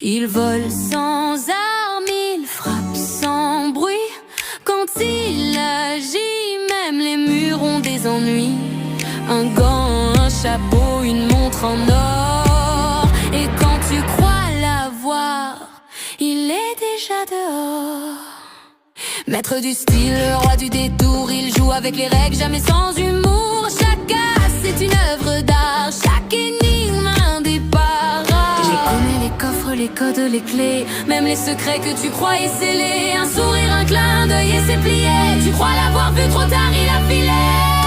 Il vole sans armes, il frappe sans bruit. Quand il agit, même les murs ont des ennuis. Un gant, un chapeau, une montre en or. Et quand tu crois l'avoir, il est déjà dehors. Maître du style, le roi du détour, il joue avec les règles, jamais sans humour. Chaque as est une œuvre d'art, chaque énigme un départ. Les connais, les coffres, les codes, les clés, même les secrets que tu croyais scellés. Un sourire, un clin d'œil et c'est plié. Tu crois l'avoir vu trop tard, il a filé.